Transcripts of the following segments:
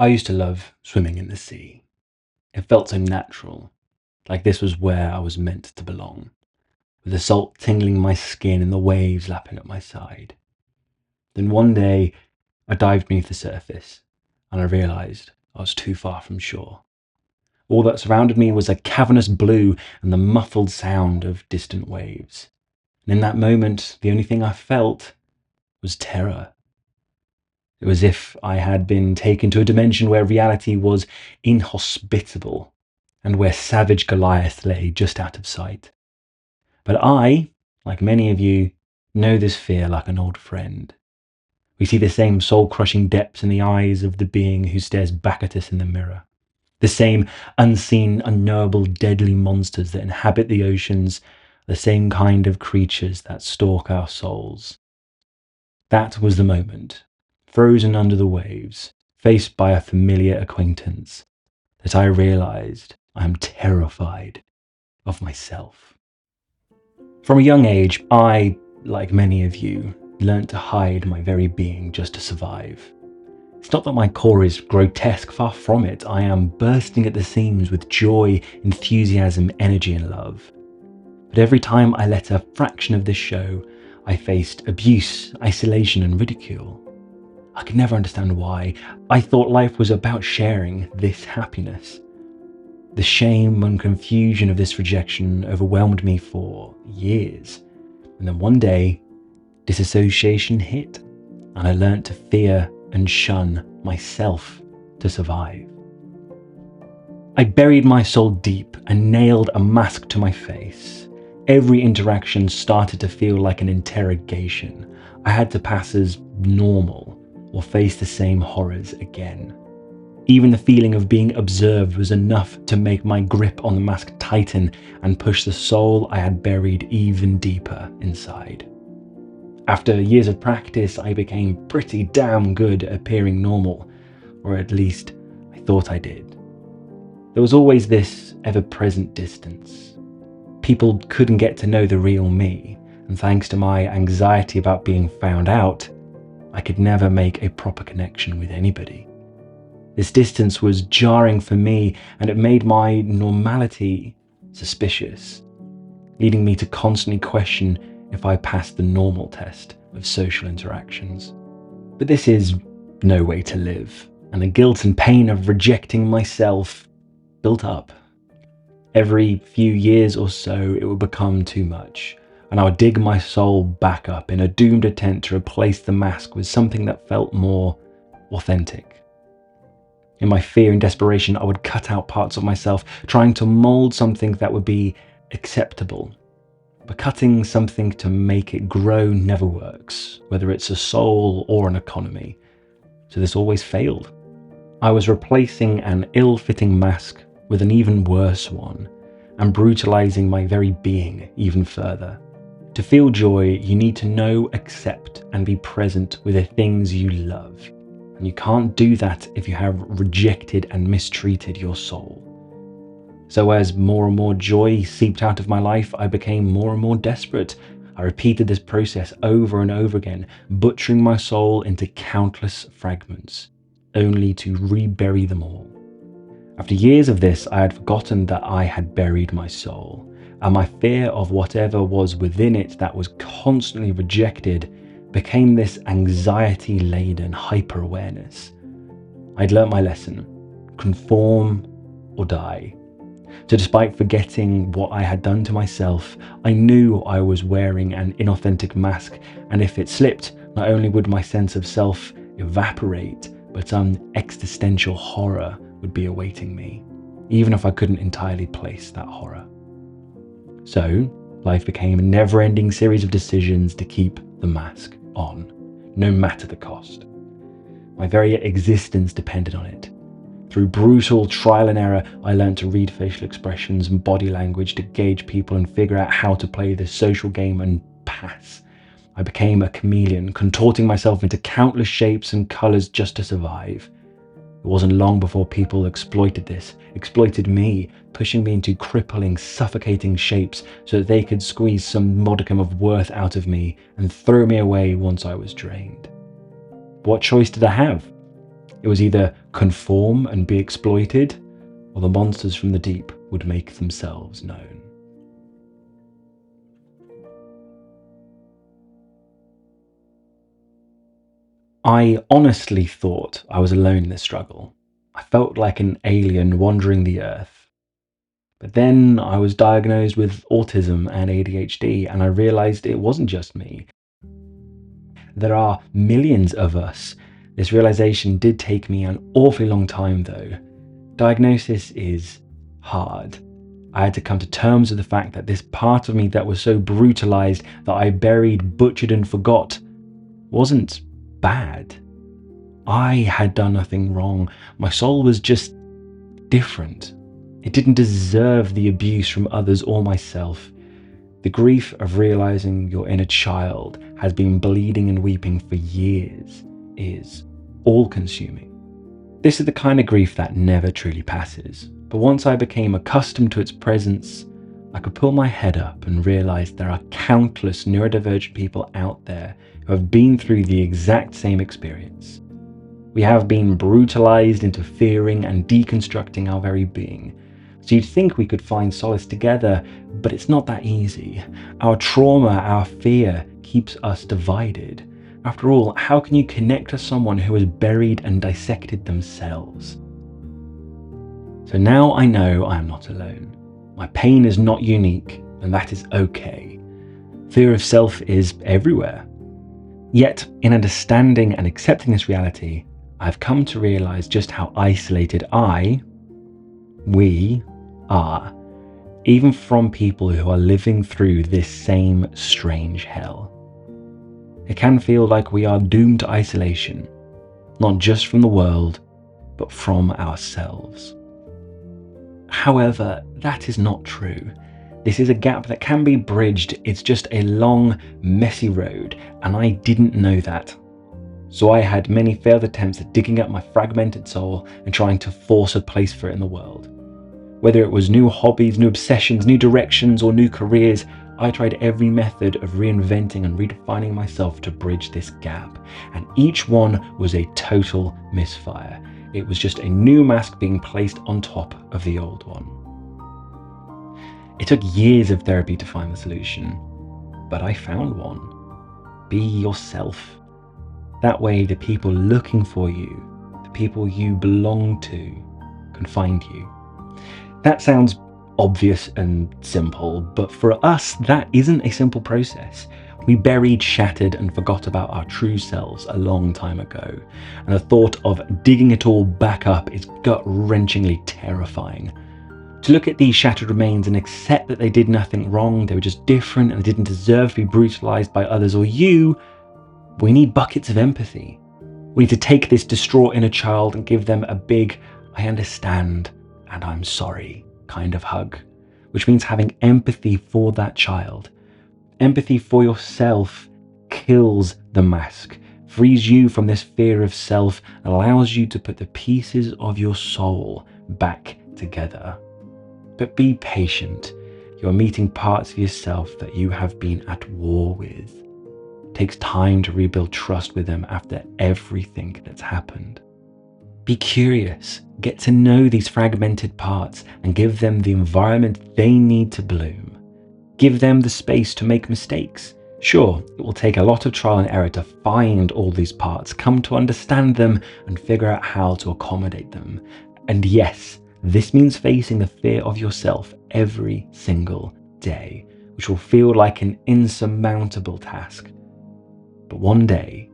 I used to love swimming in the sea. It felt so natural, like this was where I was meant to belong, with the salt tingling my skin and the waves lapping at my side. Then one day, I dived beneath the surface, and I realised I was too far from shore. All that surrounded me was a cavernous blue and the muffled sound of distant waves. And in that moment, the only thing I felt was terror. It was as if I had been taken to a dimension where reality was inhospitable and where savage Goliath lay just out of sight. But I, like many of you, know this fear like an old friend. We see the same soul-crushing depths in the eyes of the being who stares back at us in the mirror. The same unseen, unknowable, deadly monsters that inhabit the oceans, the same kind of creatures that stalk our souls. That was the moment, frozen under the waves, faced by a familiar acquaintance, that I realized I am terrified of myself. From a young age, I, like many of you, learnt to hide my very being just to survive. It's not that my core is grotesque, far from it. I am bursting at the seams with joy, enthusiasm, energy, and love. But every time I let a fraction of this show, I faced abuse, isolation, and ridicule. I could never understand why. I thought life was about sharing this happiness. The shame and confusion of this rejection overwhelmed me for years. And then one day, disassociation hit, and I learnt to fear and shun myself to survive. I buried my soul deep and nailed a mask to my face. Every interaction started to feel like an interrogation. I had to pass as normal or face the same horrors again. Even the feeling of being observed was enough to make my grip on the mask tighten and push the soul I had buried even deeper inside. After years of practice, I became pretty damn good at appearing normal, or at least I thought I did. There was always this ever-present distance. People couldn't get to know the real me, and thanks to my anxiety about being found out, I could never make a proper connection with anybody. This distance was jarring for me, and it made my normality suspicious, leading me to constantly question if I passed the normal test of social interactions. But this is no way to live, and the guilt and pain of rejecting myself built up. Every few years or so, it would become too much, and I would dig my soul back up in a doomed attempt to replace the mask with something that felt more authentic. In my fear and desperation, I would cut out parts of myself, trying to mold something that would be acceptable. But cutting something to make it grow never works, whether it's a soul or an economy. So this always failed. I was replacing an ill-fitting mask with an even worse one, and brutalizing my very being even further. To feel joy, you need to know, accept, and be present with the things you love. And you can't do that if you have rejected and mistreated your soul. So as more and more joy seeped out of my life, I became more and more desperate. I repeated this process over and over again, butchering my soul into countless fragments, only to rebury them all. After years of this, I had forgotten that I had buried my soul, and my fear of whatever was within it that was constantly rejected became this anxiety-laden hyper-awareness. I'd learnt my lesson: conform or die. So despite forgetting what I had done to myself, I knew I was wearing an inauthentic mask, and if it slipped, not only would my sense of self evaporate, but existential horror would be awaiting me, even if I couldn't entirely place that horror. So, life became a never-ending series of decisions to keep the mask on, no matter the cost. My very existence depended on it. Through brutal trial and error, I learned to read facial expressions and body language to gauge people and figure out how to play this social game and pass. I became a chameleon, contorting myself into countless shapes and colours just to survive. It wasn't long before people exploited me, pushing me into crippling, suffocating shapes so that they could squeeze some modicum of worth out of me and throw me away once I was drained. What choice did I have? It was either conform and be exploited, or the monsters from the deep would make themselves known. I honestly thought I was alone in this struggle. I felt like an alien wandering the earth. But then I was diagnosed with autism and ADHD, and I realized it wasn't just me. There are millions of us. This realization did take me an awfully long time though. Diagnosis is hard. I had to come to terms with the fact that this part of me that was so brutalized that I buried, butchered, and forgot wasn't bad. I had done nothing wrong. My soul was just different. It didn't deserve the abuse from others or myself. The grief of realizing your inner child has been bleeding and weeping for years is all-consuming. This is the kind of grief that never truly passes, but once I became accustomed to its presence, I could pull my head up and realize there are countless neurodivergent people out there who have been through the exact same experience. We have been brutalized into fearing and deconstructing our very being. So you'd think we could find solace together, but it's not that easy. Our trauma, our fear keeps us divided. After all, how can you connect to someone who has buried and dissected themselves? So now I know I am not alone. My pain is not unique, and that is okay. Fear of self is everywhere. Yet, in understanding and accepting this reality, I've come to realize just how isolated we are, even from people who are living through this same strange hell. It can feel like we are doomed to isolation, not just from the world, but from ourselves. However, that is not true. This is a gap that can be bridged. It's just a long, messy road, and I didn't know that. So I had many failed attempts at digging up my fragmented soul and trying to force a place for it in the world. Whether it was new hobbies, new obsessions, new directions, or new careers, I tried every method of reinventing and redefining myself to bridge this gap, and each one was a total misfire. It was just a new mask being placed on top of the old one. It took years of therapy to find the solution, but I found one. Be yourself. That way the people looking for you, the people you belong to, can find you. That sounds obvious and simple, but for us, that isn't a simple process. We buried, shattered, and forgot about our true selves a long time ago, and the thought of digging it all back up is gut-wrenchingly terrifying. To look at these shattered remains and accept that they did nothing wrong, they were just different and didn't deserve to be brutalized by others or you, we need buckets of empathy. We need to take this distraught inner child and give them a big, I understand, and I'm sorry kind of hug, which means having empathy for that child. Empathy for yourself kills the mask, frees you from this fear of self, and allows you to put the pieces of your soul back together. But be patient. You're meeting parts of yourself that you have been at war with. It takes time to rebuild trust with them after everything that's happened. Be curious, get to know these fragmented parts and give them the environment they need to bloom. Give them the space to make mistakes. Sure, it will take a lot of trial and error to find all these parts, come to understand them, and figure out how to accommodate them. And yes, this means facing the fear of yourself every single day, which will feel like an insurmountable task. But one day,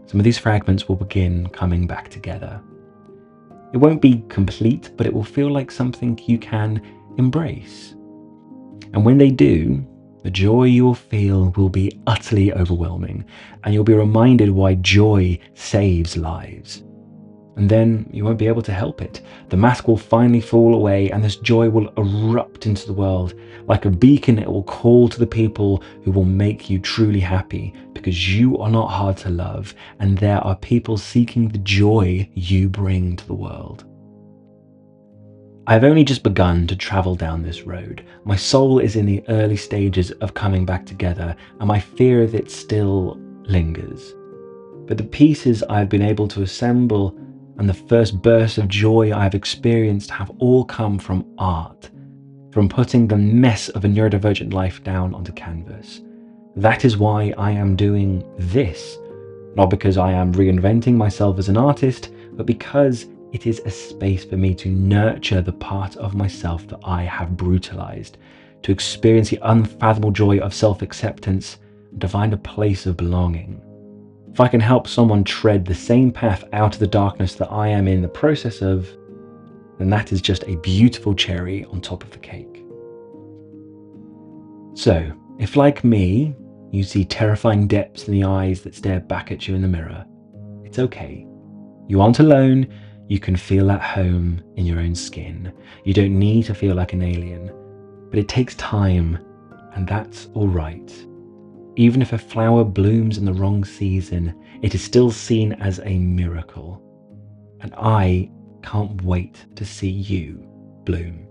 some of these fragments will begin coming back together. It won't be complete, but it will feel like something you can embrace. And when they do, the joy you'll feel will be utterly overwhelming, and you'll be reminded why joy saves lives. And then you won't be able to help it. The mask will finally fall away, and this joy will erupt into the world. Like a beacon, it will call to the people who will make you truly happy, because you are not hard to love, and there are people seeking the joy you bring to the world. I've only just begun to travel down this road. My soul is in the early stages of coming back together, and my fear of it still lingers. But the pieces I've been able to assemble and the first bursts of joy I have experienced have all come from art, from putting the mess of a neurodivergent life down onto canvas. That is why I am doing this, not because I am reinventing myself as an artist, but because it is a space for me to nurture the part of myself that I have brutalized, to experience the unfathomable joy of self-acceptance, and to find a place of belonging. If I can help someone tread the same path out of the darkness that I am in the process of, then that is just a beautiful cherry on top of the cake. So, if like me, you see terrifying depths in the eyes that stare back at you in the mirror, it's okay. You aren't alone. You can feel at home in your own skin. You don't need to feel like an alien, but it takes time, and that's alright. Even if a flower blooms in the wrong season, it is still seen as a miracle. And I can't wait to see you bloom.